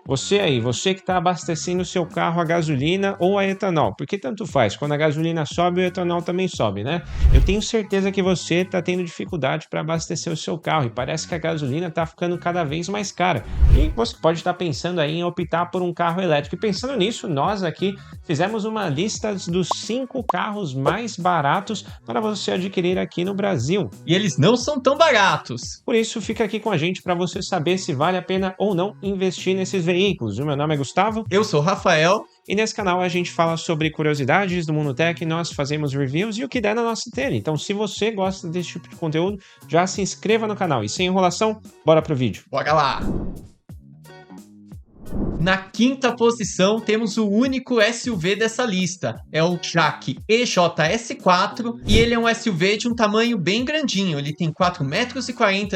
Você aí, você que está abastecendo o seu carro a gasolina ou a etanol, porque tanto faz, quando a gasolina sobe, o etanol também sobe, né? Eu tenho certeza que você está tendo dificuldade para abastecer o seu carro e parece que a gasolina está ficando cada vez mais cara. E você pode estar pensando aí em optar por um carro elétrico. E pensando nisso, nós aqui fizemos uma lista dos 5 carros mais baratos para você adquirir aqui no Brasil. E eles não são tão baratos. Por isso, fica aqui com a gente para você saber se vale a pena ou não investir nesses veículos. O meu nome é Gustavo. Eu sou o Rafael. E nesse canal a gente fala sobre curiosidades do mundo tech, nós fazemos reviews e o que der na nossa telha. Então, se você gosta desse tipo de conteúdo, já se inscreva no canal. E sem enrolação, bora pro vídeo. Bora lá! Na quinta posição, temos o único SUV dessa lista. É o Jaque EJS4 e ele é um SUV de um tamanho bem grandinho. Ele tem 4,40 metros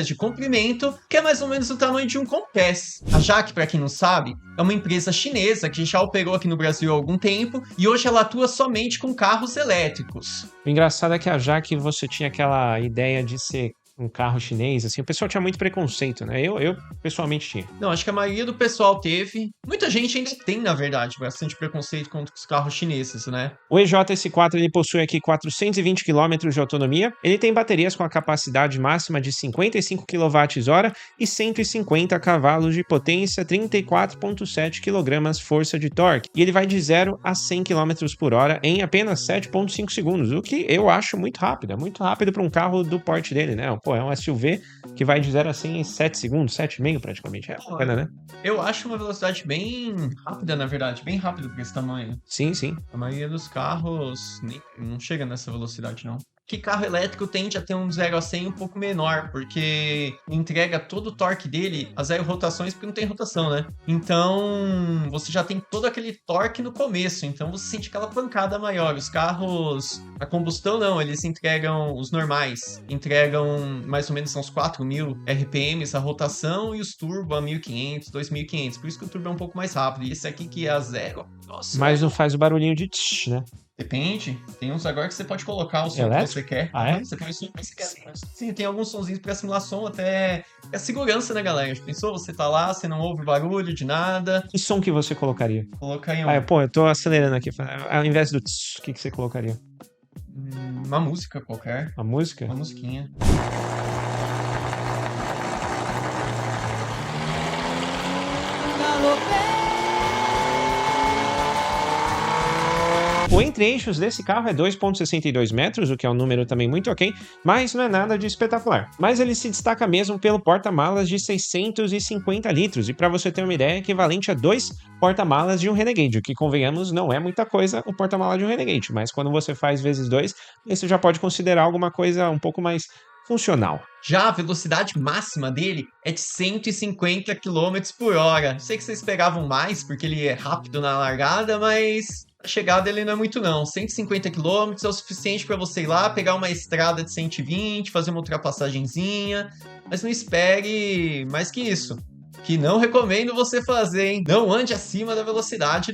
de comprimento, que é mais ou menos o tamanho de um Compass. A Jaque, para quem não sabe, é uma empresa chinesa que já operou aqui no Brasil há algum tempo e hoje ela atua somente com carros elétricos. O engraçado é que a Jaque você tinha aquela ideia de ser um carro chinês, assim, o pessoal tinha muito preconceito, né? Eu pessoalmente tinha. Não, acho que a maioria do pessoal teve. Muita gente ainda tem, na verdade, bastante preconceito contra os carros chineses, né? O EJS4 ele possui aqui 420 km de autonomia, ele tem baterias com a capacidade máxima de 55 kWh e 150 cavalos de potência, 34,7 kg força de torque. E ele vai de 0 a 100 km por hora em apenas 7,5 segundos, o que eu acho muito rápido. É muito rápido para um carro do porte dele, né? Pô, é um SUV que vai de 0 a 100 em 7 segundos, 7,5 praticamente. É bacana, né? Eu acho uma velocidade bem rápida, na verdade. Bem rápido para esse tamanho. Sim, sim. A maioria dos carros não chega nessa velocidade, não. Que carro elétrico tende a ter um 0 a 100 um pouco menor, porque entrega todo o torque dele a 0 rotações, porque não tem rotação, né? Então, você já tem todo aquele torque no começo, então você sente aquela pancada maior. Os carros a combustão não, eles entregam os normais, entregam mais ou menos uns 4.000 RPMs a rotação e os turbo a 1.500, 2.500. Por isso que o turbo é um pouco mais rápido. E esse aqui que é a 0, nossa. Mas não faz o barulhinho de tch, né? Depende. Tem uns agora que você pode colocar o som que você quer. Ah, é? Você põe o som que você quer. Sim, tem alguns sonzinhos pra simular som, até é segurança, né, galera? Já pensou? Você tá lá, você não ouve barulho de nada. Que som que você colocaria? Coloca aí Pô, eu tô acelerando aqui. Ao invés do tss, o que você colocaria? uma música qualquer. Uma música? Uma musiquinha. O entre-eixos desse carro é 2,62 metros, o que é um número também muito ok, mas não é nada de espetacular. Mas ele se destaca mesmo pelo porta-malas de 650 litros, e para você ter uma ideia, é equivalente a 2 porta-malas de um Renegade, o que, convenhamos, não é muita coisa o porta-mala de um Renegade, mas quando você faz vezes 2, você já pode considerar alguma coisa um pouco mais funcional. Já a velocidade máxima dele é de 150 km por hora. Sei que vocês pegavam mais, porque ele é rápido na largada, mas a chegada ele não é muito não. 150 km é o suficiente para você ir lá, pegar uma estrada de 120, fazer uma ultrapassagenzinha, mas não espere mais que isso. Que não recomendo você fazer, hein? Não ande acima da velocidade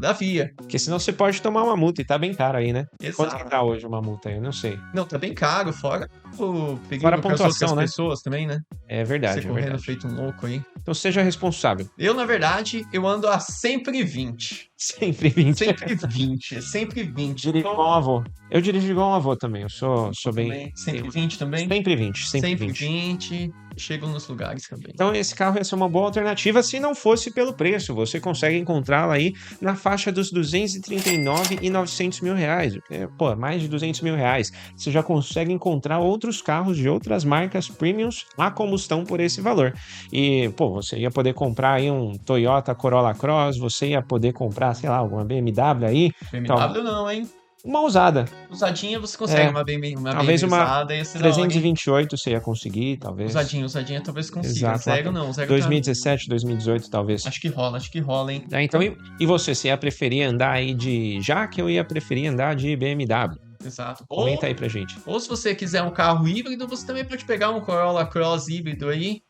da via. Porque senão você pode tomar uma multa, e tá bem caro aí, né? Exato. Quanto que tá hoje uma multa aí? Eu não sei. Não, tá bem caro, fora o perigo Fora a para as pontuação, outras né? pessoas também, né? É verdade, Você é correndo verdade. feito um louco aí. Então seja responsável. Eu, na verdade, eu ando a sempre 20. Sempre 20. Sempre 20, sempre 20. Dirijo igual um avô. Eu dirijo igual um avô também. Eu sou bem. Sempre 20 também? Sempre 20. Sempre 20. Chegam nos lugares também. Então esse carro ia ser uma boa alternativa se não fosse pelo preço. Você consegue encontrá-lo aí na faixa dos 239 e 900 mil reais. Pô, mais de 200 mil reais. Você já consegue encontrar outros carros de outras marcas premiums a combustão por esse valor. E, pô, você ia poder comprar aí um Toyota Corolla Cross, você ia poder comprar, sei lá, alguma BMW aí. BMW não, hein? Uma usada. Usadinha você consegue, uma bem talvez uma usada, ia ser 328 você ia conseguir, talvez. Usadinha talvez consiga. Exato. Zero não, zero 2017, 2018 talvez. Acho que rola, hein? Então, e você ia preferir andar aí de Jaque ou ia preferir andar de BMW? Exato. Comenta aí pra gente. Ou se você quiser um carro híbrido, você também pode pegar um Corolla Cross híbrido aí.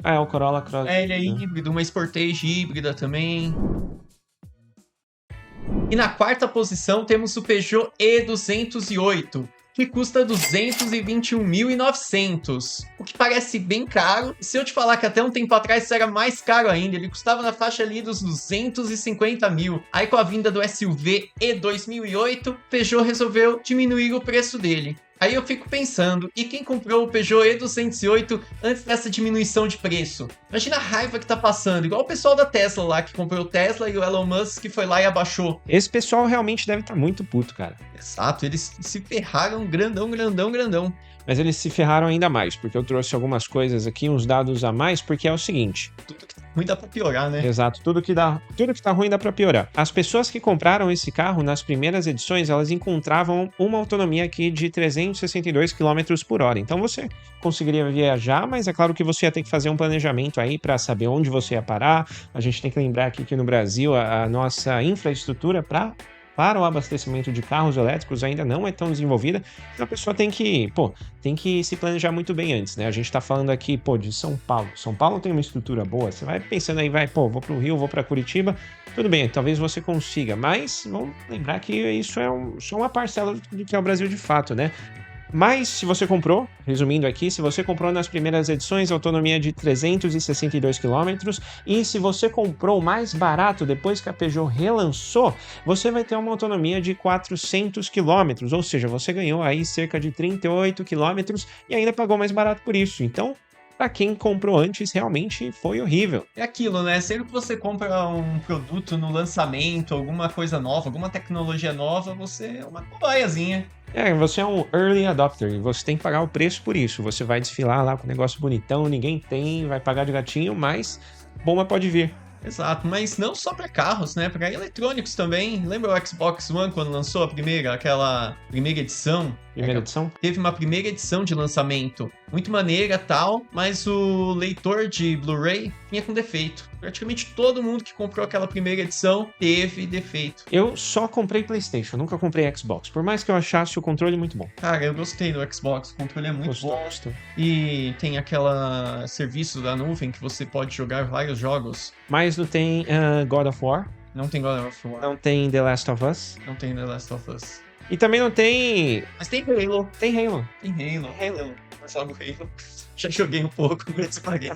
Ah, é o Corolla Cross. Ele é híbrido, uma Sportage híbrida também. E na quarta posição temos o Peugeot E208, que custa 221.900, o que parece bem caro. E se eu te falar que até um tempo atrás isso era mais caro ainda, ele custava na faixa ali dos 250 mil. Aí com a vinda do SUV E 2008, Peugeot resolveu diminuir o preço dele. Aí eu fico pensando, e quem comprou o Peugeot E208 antes dessa diminuição de preço? Imagina a raiva que tá passando, igual o pessoal da Tesla lá, que comprou o Tesla e o Elon Musk que foi lá e abaixou. Esse pessoal realmente deve estar muito puto, cara. Exato, eles se ferraram grandão, grandão, grandão. Mas eles se ferraram ainda mais, porque eu trouxe algumas coisas aqui, uns dados a mais, porque é o seguinte. Tudo que tá ruim dá pra piorar, né? Exato, tudo que tá ruim dá pra piorar. As pessoas que compraram esse carro nas primeiras edições, elas encontravam uma autonomia aqui de 362 km por hora. Então você conseguiria viajar, mas é claro que você ia ter que fazer um planejamento aí para saber onde você ia parar. A gente tem que lembrar aqui que no Brasil a nossa infraestrutura para o abastecimento de carros elétricos ainda não é tão desenvolvida, então a pessoa tem que se planejar muito bem antes, né? A gente tá falando aqui, de São Paulo. São Paulo tem uma estrutura boa, você vai pensando aí, vou pro Rio, vou pra Curitiba, tudo bem, talvez você consiga, mas vamos lembrar que isso é só uma parcela do que é o Brasil de fato, né? Mas se você comprou, resumindo aqui, se você comprou nas primeiras edições, autonomia de 362 km, e se você comprou mais barato depois que a Peugeot relançou, você vai ter uma autonomia de 400 km, ou seja, você ganhou aí cerca de 38 km e ainda pagou mais barato por isso. Então, para quem comprou antes, realmente foi horrível. É aquilo, né? Sempre que você compra um produto no lançamento, alguma coisa nova, alguma tecnologia nova, você é uma cobaiazinha. Você é um early adopter e você tem que pagar o preço por isso. Você vai desfilar lá com um negócio bonitão, ninguém tem, vai pagar de gatinho, mas bomba pode vir. Exato, mas não só para carros, né? Para eletrônicos também. Lembra o Xbox One quando lançou aquela primeira edição? Primeira edição? Teve uma primeira edição de lançamento muito maneira tal, mas o leitor de Blu-ray vinha com defeito. Praticamente todo mundo que comprou aquela primeira edição teve defeito. Eu só comprei PlayStation, nunca comprei Xbox, por mais que eu achasse o controle muito bom. Cara, eu gostei do Xbox, o controle é muito bom. E tem aquela serviço da nuvem que você pode jogar vários jogos. Mas não tem God of War. Não tem God of War. Não tem The Last of Us. Não tem The Last of Us. E também não tem... Mas tem Halo. Tem Halo. Tem Halo. Eu jogo Halo. Já joguei um pouco, mas paguei.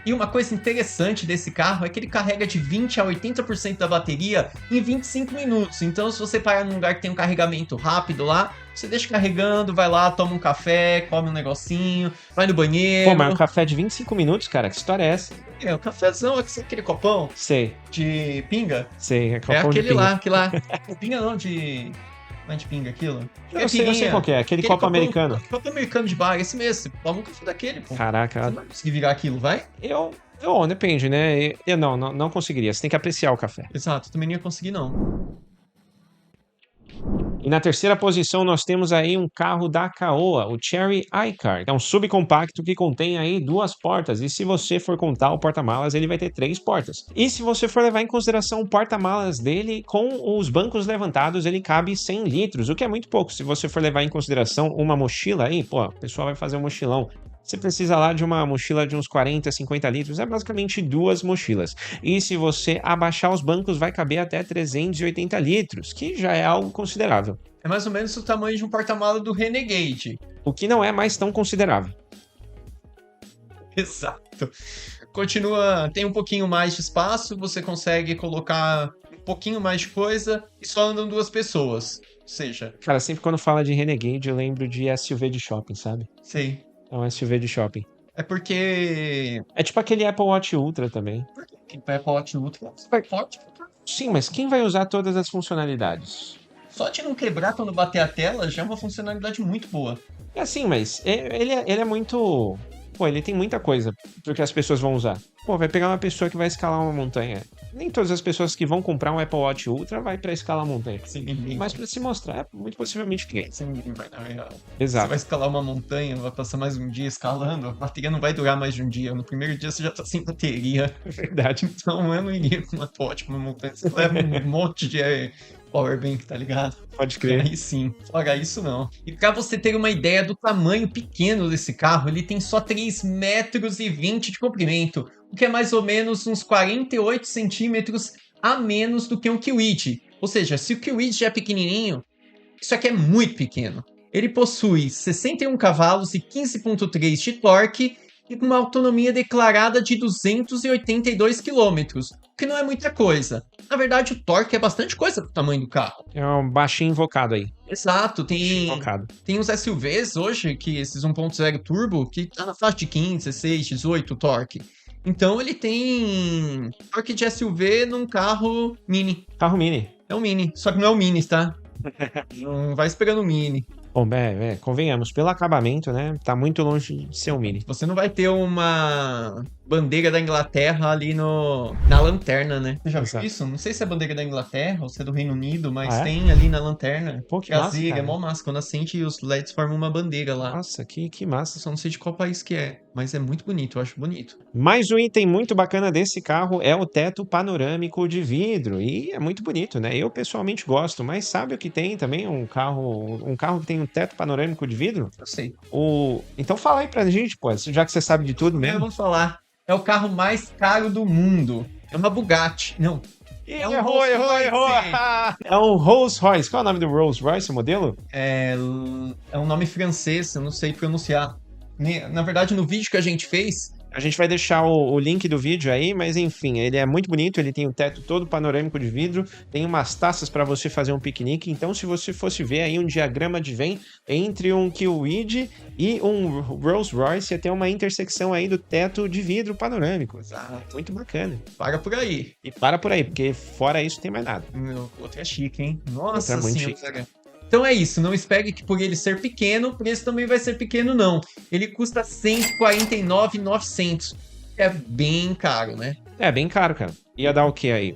E uma coisa interessante desse carro é que ele carrega de 20% a 80% da bateria em 25 minutos. Então, se você parar num lugar que tem um carregamento rápido lá, você deixa carregando, vai lá, toma um café, come um negocinho, vai no banheiro. Pô, mas um café de 25 minutos, cara? Que história é essa? É, o cafezão, aquele copão. Sei. De pinga. Sei, é copão aquele de pinga. lá, aquele lá. Pinga não, de... Não é de pinga aquilo? Eu sei qual que é, aquele copo americano. Copo americano de bar, esse mesmo. Você toma um café daquele, pô. Caraca. Você não vai conseguir virar aquilo, vai? Depende, né? Eu não conseguiria. Você tem que apreciar o café. Exato, também não ia conseguir, não. E na terceira posição nós temos aí um carro da Caoa, o Chery iCar. É um subcompacto que contém aí 2 portas, e se você for contar o porta-malas, ele vai ter 3 portas. E se você for levar em consideração o porta-malas dele, com os bancos levantados, ele cabe 100 litros, o que é muito pouco. Se você for levar em consideração uma mochila aí, o pessoal vai fazer um mochilão. Você precisa lá de uma mochila de uns 40, 50 litros, é basicamente 2 mochilas. E se você abaixar os bancos, vai caber até 380 litros, que já é algo considerável. É mais ou menos o tamanho de um porta-malas do Renegade. O que não é mais tão considerável. Exato. Continua, tem um pouquinho mais de espaço, você consegue colocar um pouquinho mais de coisa e só andam 2 pessoas. Ou seja... Cara, sempre quando fala de Renegade, eu lembro de SUV de shopping, sabe? Sei. É um SUV de shopping. É porque... É tipo aquele Apple Watch Ultra também. Por que o Apple Watch Ultra vai forte? Sim, mas quem vai usar todas as funcionalidades? Só de não quebrar quando bater a tela já é uma funcionalidade muito boa. É assim, mas ele é muito... ele tem muita coisa porque as pessoas vão usar. Vai pegar uma pessoa que vai escalar uma montanha. Nem todas as pessoas que vão comprar um Apple Watch Ultra vai pra escalar a montanha. Sim, mas pra se mostrar, muito possivelmente ninguém. Sim, ninguém vai, na real. Exato. Você vai escalar uma montanha, vai passar mais um dia escalando, a bateria não vai durar mais de um dia. No primeiro dia você já tá sem bateria. É verdade. Então eu não iria com uma Apple uma montanha. Você leva um monte de powerbank, tá ligado? Pode crer. Aí sim. Fora isso, não. E pra você ter uma ideia do tamanho pequeno desse carro, ele tem só 3,20 metros de comprimento, o que é mais ou menos uns 48 centímetros a menos do que um Kwid. Ou seja, se o Kwid já é pequenininho, isso aqui é muito pequeno. Ele possui 61 cavalos e 15,3 de torque e uma autonomia declarada de 282 quilômetros, o que não é muita coisa. Na verdade, o torque é bastante coisa pro tamanho do carro. É um baixinho invocado aí. Exato, tem uns SUVs hoje, que esses 1.0 turbo, que tá na faixa de 15, 16, 18 torque. Então ele tem torque de SUV num carro mini. Carro mini. É um mini, só que não é um mini, tá? Não vai esperando o mini. Bom, convenhamos, pelo acabamento, né? Tá muito longe de ser um mini. Você não vai ter uma bandeira da Inglaterra ali na lanterna, né? Você já viu isso? Não sei se é bandeira da Inglaterra ou se é do Reino Unido, mas tem ali na lanterna. Pô, que massa, cara. É mó massa. Quando acende, os LEDs formam uma bandeira lá. Nossa, que massa. Só não sei de qual país que é, mas é muito bonito, eu acho bonito. Mais um item muito bacana desse carro é o teto panorâmico de vidro. E é muito bonito, né? Eu pessoalmente gosto, mas sabe o que tem também? Um carro que tem um teto panorâmico de vidro? Eu sei. Então fala aí pra gente, pô, já que você sabe de tudo mesmo. Eu vou falar. É o carro mais caro do mundo. É uma Bugatti. Não. Errou! É um Rolls Royce. Qual é o nome do Rolls Royce, o modelo? É um nome francês, eu não sei pronunciar. Na verdade, no vídeo que a gente fez... A gente vai deixar o link do vídeo aí, mas enfim, ele é muito bonito, ele tem o teto todo panorâmico de vidro, tem umas taças para você fazer um piquenique, então se você fosse ver aí um diagrama de Venn entre um Kwid e um Rolls Royce, ia ter uma intersecção aí do teto de vidro panorâmico. Exato. Muito bacana. Para por aí. E para por aí, porque fora isso tem mais nada. Outro é chique, hein? Nossa Outra é muito senhora. chique. Então é isso, não espere que por ele ser pequeno, o preço também vai ser pequeno, não. Ele custa R$ 149.900. É bem caro, né? É, bem caro, cara. Ia dar o que aí?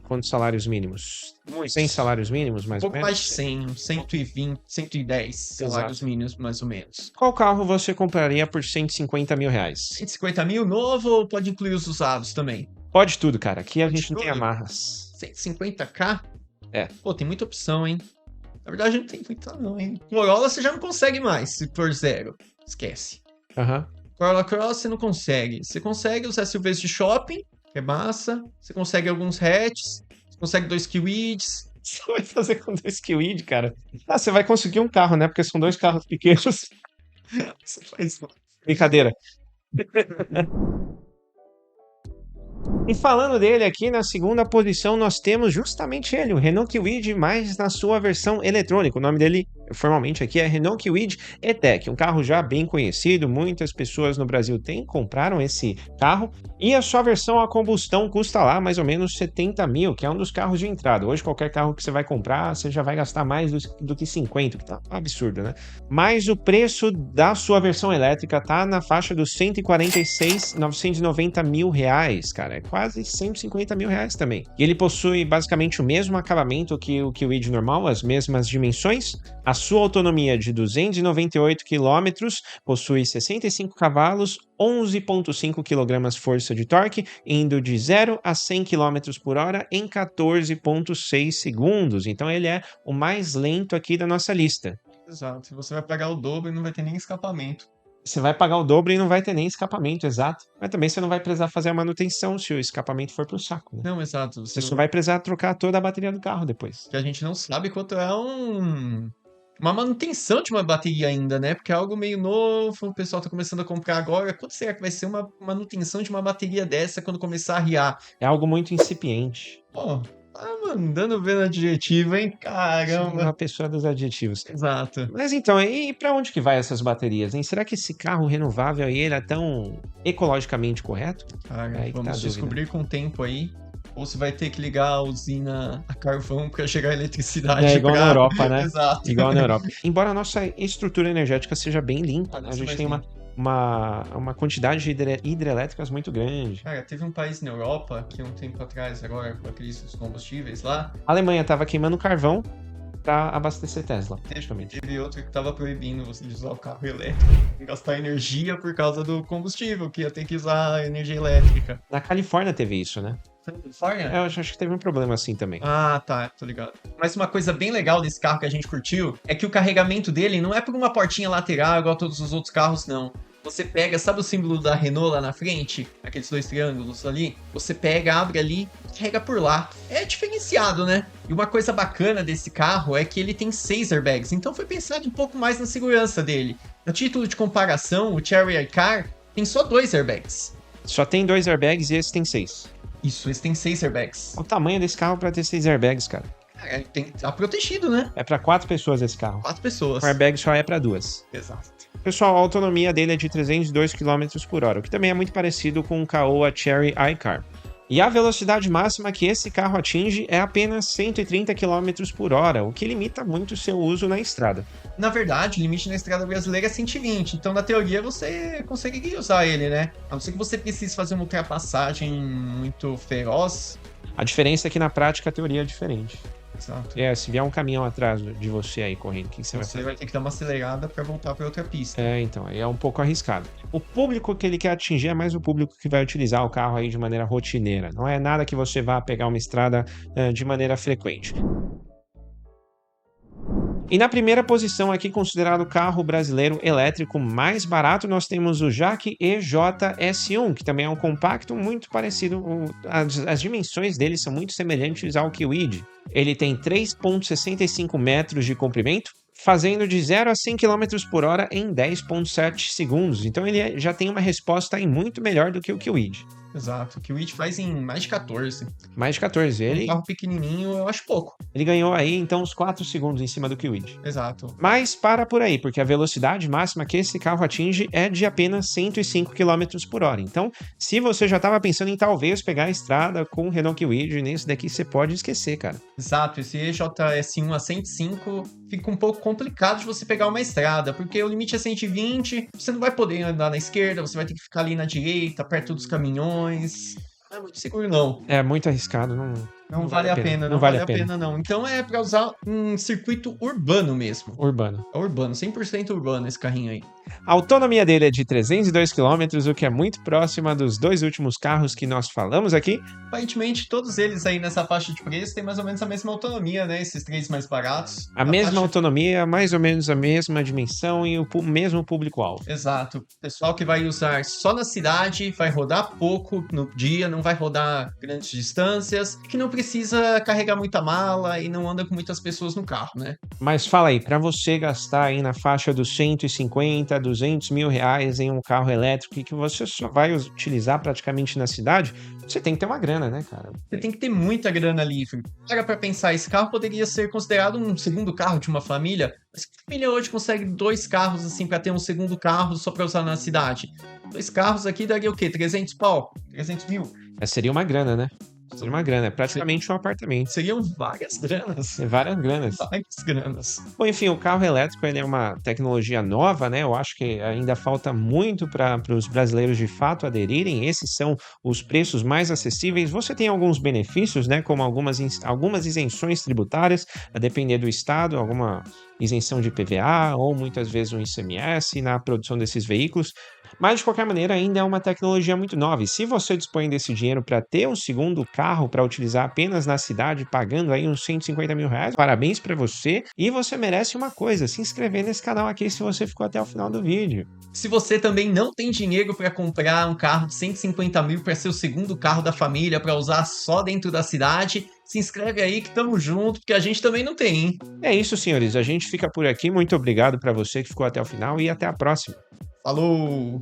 Quantos salários mínimos? 100 salários mínimos, mais ou menos? Mais de 100, 120, 110 salários mínimos, mais ou menos. Qual carro você compraria por 150 mil reais? 150 mil novo ou pode incluir os usados também? Pode tudo, cara. Aqui a gente não tem amarras. 150k? É. Pô, tem muita opção, hein? Na verdade, não tem muita não, hein? Corolla você já não consegue mais, se for zero. Esquece. Corolla Cross você não consegue. Você consegue os SUVs de shopping, que é massa. Você consegue alguns hatches. Você consegue 2 Kwids. Você vai fazer com 2 Kwid, cara? Ah, você vai conseguir um carro, né? Porque são 2 carros pequenos. Você faz brincadeira. E falando dele aqui, na segunda posição, nós temos justamente ele, o Renault Kwid, mas na sua versão eletrônica. O nome dele, formalmente aqui, é Renault Kwid E-Tech, um carro já bem conhecido, muitas pessoas no Brasil compraram esse carro, e a sua versão a combustão custa lá mais ou menos 70 mil, que é um dos carros de entrada. Hoje, qualquer carro que você vai comprar, você já vai gastar mais do que 50, que tá um absurdo, né? Mas o preço da sua versão elétrica tá na faixa dos 146.990 mil reais, cara. É quase 150 mil reais também. E ele possui basicamente o mesmo acabamento que o Kwid normal, as mesmas dimensões. A sua autonomia de 298 km, possui 65 cavalos, 11,5 kg força de torque, indo de 0 a 100 km por hora em 14,6 segundos. Então ele é o mais lento aqui da nossa lista. Exato. Você vai pagar o dobro e não vai ter nem escapamento. Você vai pagar o dobro e não vai ter nem escapamento, exato. Mas também você não vai precisar fazer a manutenção se o escapamento for pro saco, né? Não, exato. Você só vai precisar trocar toda a bateria do carro depois. Que a gente não sabe quanto é uma manutenção de uma bateria ainda, né? Porque é algo meio novo, o pessoal tá começando a comprar agora. Quanto será que vai ser uma manutenção de uma bateria dessa quando começar a riar? É algo muito incipiente. Pô, mandando ver no adjetivo, hein? Caramba. Uma pessoa dos adjetivos. Exato. Mas então, e pra onde que vai essas baterias, hein? Será que esse carro renovável aí, ele é tão ecologicamente correto? Cara, vamos descobrir com o tempo aí. Ou você vai ter que ligar a usina a carvão para chegar a eletricidade. É igual na Europa, né? Exato. Igual na Europa. Embora a nossa estrutura energética seja bem limpa, a gente tem uma quantidade de hidrelétricas muito grande. Cara, teve um país na Europa que um tempo atrás, agora com a crise dos combustíveis lá... A Alemanha estava queimando carvão para abastecer Tesla, praticamente. Teve outro que estava proibindo você de usar o carro elétrico, gastar energia por causa do combustível, que ia ter que usar energia elétrica. Na Califórnia teve isso, né? Califórnia? Eu acho que teve um problema assim também. Ah, tá, tô ligado. Mas uma coisa bem legal desse carro que a gente curtiu é que o carregamento dele não é por uma portinha lateral igual a todos os outros carros, não. Você pega, sabe o símbolo da Renault lá na frente? Aqueles 2 triângulos ali? Você pega, abre ali, carrega por lá. É diferenciado, né? E uma coisa bacana desse carro é que ele tem 6 airbags, então foi pensado um pouco mais na segurança dele. A título de comparação, o Cherry Car tem só 2 airbags. Só tem 2 airbags e esse tem 6. Isso, esse tem 6 airbags. O tamanho desse carro pra ter 6 airbags, cara. Cara, tá protegido, né? É pra 4 pessoas esse carro. 4 pessoas. O airbag só é pra 2. Exato. Pessoal, a autonomia dele é de 302 km por hora, o que também é muito parecido com o Caoa Cherry iCar. E a velocidade máxima que esse carro atinge é apenas 130 km por hora, o que limita muito o seu uso na estrada. Na verdade, o limite na estrada brasileira é 120, então na teoria você conseguiria usar ele, né? A não ser que você precise fazer uma ultrapassagem muito feroz. A diferença é que na prática a teoria é diferente. Exato. Se vier um caminhão atrás de você aí correndo, o que você vai fazer? Você vai ter que dar uma acelerada para voltar para outra pista. Então, aí é um pouco arriscado. O público que ele quer atingir é mais o público que vai utilizar o carro aí de maneira rotineira. Não é nada que você vá pegar uma estrada de maneira frequente. E na primeira posição aqui, considerado o carro brasileiro elétrico mais barato, nós temos o Jaque EJS1, que também é um compacto muito parecido, as dimensões dele são muito semelhantes ao Kwid. Ele tem 3,65 metros de comprimento, fazendo de 0 a 100 km por hora em 10,7 segundos. Então ele já tem uma resposta aí muito melhor do que o Kwid. Exato, o Kwid faz em mais de 14. Mais de 14. Um carro pequenininho, eu acho pouco. Ele ganhou aí, então, uns 4 segundos em cima do Kwid. Exato. Mas para por aí, porque a velocidade máxima que esse carro atinge é de apenas 105 km por hora. Então, se você já estava pensando em talvez pegar a estrada com o Renault Kwid, nesse daqui você pode esquecer, cara. Exato, esse EJS1 a 105 fica um pouco complicado de você pegar uma estrada, porque o limite é 120, você não vai poder andar na esquerda, você vai ter que ficar ali na direita, perto dos caminhões. Não é muito seguro, não. É muito arriscado, não vale a pena. Não vale a pena, não. Então é pra usar um circuito urbano mesmo. Urbano. É urbano, 100% urbano esse carrinho aí. A autonomia dele é de 302 km, o que é muito próxima dos 2 últimos carros que nós falamos aqui. Aparentemente, todos eles aí nessa faixa de preço têm mais ou menos a mesma autonomia, né? Esses 3 mais baratos. A mesma autonomia, mais ou menos a mesma dimensão e o mesmo público-alvo. Exato. Pessoal que vai usar só na cidade, vai rodar pouco no dia, não vai rodar grandes distâncias, que não precisa carregar muita mala e não anda com muitas pessoas no carro, né? Mas fala aí, para você gastar aí na faixa dos 150, 200 mil reais em um carro elétrico que você só vai utilizar praticamente na cidade, você tem que ter uma grana, né, cara? Você tem que ter muita grana livre. Para pra pensar, esse carro poderia ser considerado um segundo carro de uma família, mas que família hoje consegue 2 carros assim para ter um segundo carro só para usar na cidade? 2 carros aqui daria o quê? 300 pau? 300 mil? Seria uma grana, né? Seria uma grana, é praticamente um apartamento. Seriam várias granas. Várias granas. Várias granas. Bom, enfim, o carro elétrico ele é uma tecnologia nova, né? Eu acho que ainda falta muito para os brasileiros de fato aderirem. Esses são os preços mais acessíveis. Você tem alguns benefícios, né? Como algumas isenções tributárias, a depender do estado, alguma isenção de PVA ou muitas vezes um ICMS na produção desses veículos. Mas, de qualquer maneira, ainda é uma tecnologia muito nova. E se você dispõe desse dinheiro para ter um segundo carro para utilizar apenas na cidade, pagando aí uns 150 mil reais, parabéns para você. E você merece uma coisa, se inscrever nesse canal aqui se você ficou até o final do vídeo. Se você também não tem dinheiro para comprar um carro de 150 mil para ser o segundo carro da família, para usar só dentro da cidade, se inscreve aí que tamo junto, porque a gente também não tem, hein? É isso, senhores. A gente fica por aqui. Muito obrigado para você que ficou até o final e até a próxima. Falou!